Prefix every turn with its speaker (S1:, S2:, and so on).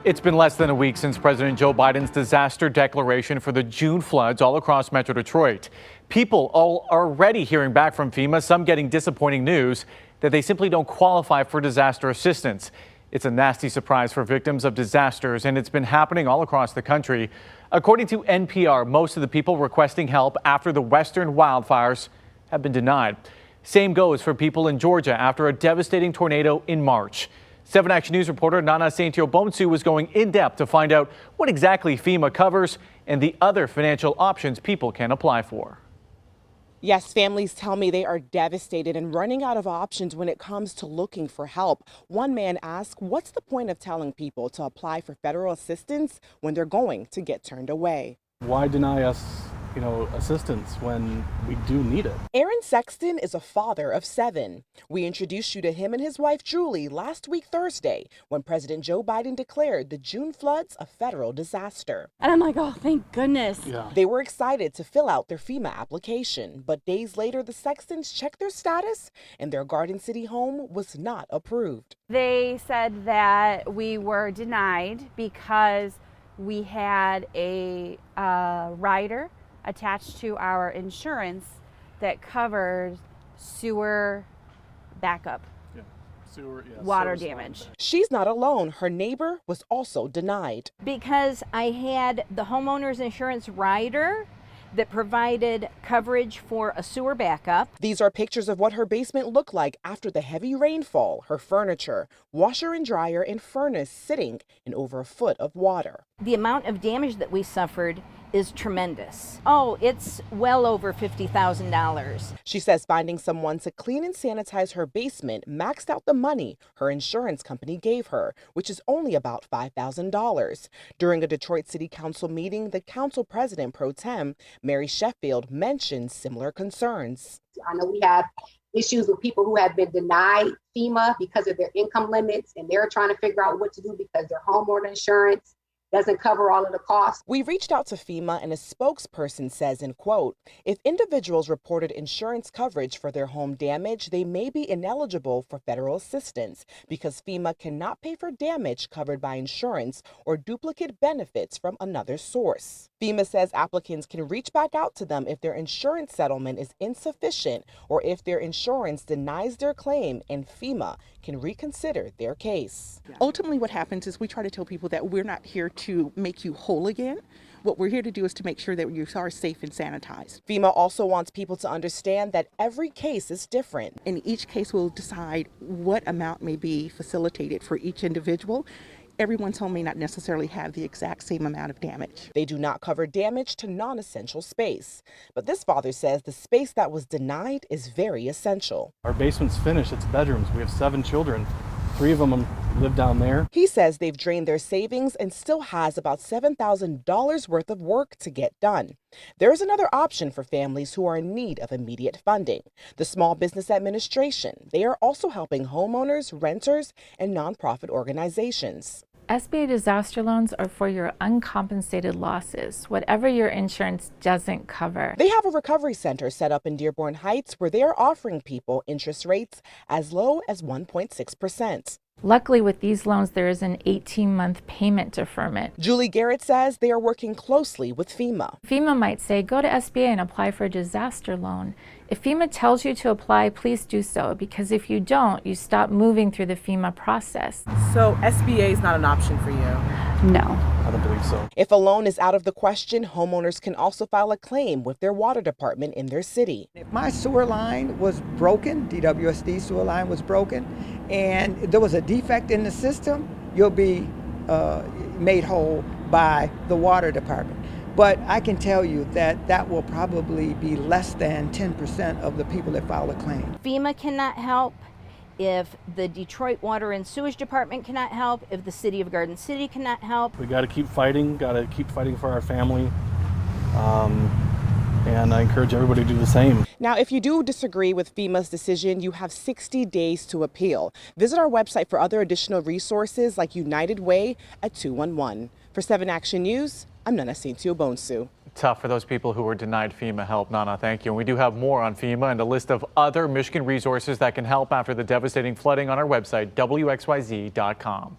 S1: It's been less than a week since President Joe Biden's disaster declaration for the June floods all across Metro Detroit. People are already hearing back from FEMA, some getting disappointing news that they simply don't qualify for disaster assistance. It's a nasty surprise for victims of disasters, and it's been happening all across the country. According to NPR, most of the people requesting help after the western wildfires have been denied. Same goes for people in Georgia after a devastating tornado in March. 7 Action News reporter Nana Saintio-Bonsu was going in depth to find out what exactly FEMA covers and the other financial options people can apply for.
S2: Yes, families tell me they are devastated and running out of options when it comes to looking for help. One man asked, what's the point of telling people to apply for federal assistance when they're going to get turned away?
S3: Why deny us, assistance when we do need it?
S2: Aaron Sexton is a father of 7. We introduced you to him and his wife Julie last week Thursday when President Joe Biden declared the June floods a federal disaster.
S4: And I'm like, oh, thank goodness.
S3: Yeah.
S2: They were excited to fill out their FEMA application, but days later the Sextons checked their status and their Garden City home was not approved.
S4: They said that we were denied because we had a rider attached to our insurance that covered sewer backup, water damage.
S2: She's not alone. Her neighbor was also denied.
S4: Because I had the homeowner's insurance rider that provided coverage for a sewer backup.
S2: These are pictures of what her basement looked like after the heavy rainfall. Her furniture, washer and dryer, and furnace sitting in over a foot of water.
S4: The amount of damage that we suffered is tremendous. Oh, it's well over $50,000.
S2: She says finding someone to clean and sanitize her basement maxed out the money her insurance company gave her, which is only about $5,000. During a Detroit City Council meeting, the council president pro tem, Mary Sheffield, mentioned similar concerns.
S5: I know we have issues with people who have been denied FEMA because of their income limits, and they're trying to figure out what to do because their homeowner insurance doesn't cover all of the costs.
S2: We reached out to FEMA and a spokesperson says, in quote, if individuals reported insurance coverage for their home damage, they may be ineligible for federal assistance because FEMA cannot pay for damage covered by insurance or duplicate benefits from another source. FEMA says applicants can reach back out to them if their insurance settlement is insufficient or if their insurance denies their claim, and FEMA can reconsider their case.
S6: Ultimately, what happens is we try to tell people that we're not here to make you whole again. What we're here to do is to make sure that you are safe and sanitized.
S2: FEMA also wants people to understand that every case is different.
S6: In each case, we'll decide what amount may be facilitated for each individual. Everyone's home may not necessarily have the exact same amount of damage.
S2: They do not cover damage to non-essential space. But this father says the space that was denied is very essential.
S3: Our basement's finished, it's bedrooms. We have 7 children. 3 of them live down there.
S2: He says they've drained their savings and still has about $7,000 worth of work to get done. There is another option for families who are in need of immediate funding. The Small Business Administration. They are also helping homeowners, renters, and nonprofit organizations.
S7: SBA disaster loans are for your uncompensated losses, whatever your insurance doesn't cover.
S2: They have a recovery center set up in Dearborn Heights where they are offering people interest rates as low as 1.6%.
S7: Luckily, with these loans, there is an 18-month payment deferment.
S2: Julie Garrett says they are working closely with FEMA.
S7: FEMA might say, go to SBA and apply for a disaster loan. If FEMA tells you to apply, please do so, because if you don't, you stop moving through the FEMA process.
S8: So SBA is not an option for you?
S7: No.
S3: I don't believe so.
S2: If a loan is out of the question, homeowners can also file a claim with their water department in their city.
S9: If my sewer line was broken, DWSD sewer line was broken, and there was a defect in the system, you'll be made whole by the water department. But I can tell you that that will probably be less than 10% of the people that file a claim.
S4: FEMA cannot help. If the Detroit Water and Sewage Department cannot help, if the City of Garden City cannot help.
S3: We got to keep fighting for our family. And I encourage everybody to do the same.
S2: Now, if you do disagree with FEMA's decision, you have 60 days to appeal. Visit our website for other additional resources like United Way at 211. For 7 Action News, I'm Nana Saintio-Bonsu.
S1: Tough for those people who were denied FEMA help. Nana, thank you. And we do have more on FEMA and a list of other Michigan resources that can help after the devastating flooding on our website, WXYZ.com.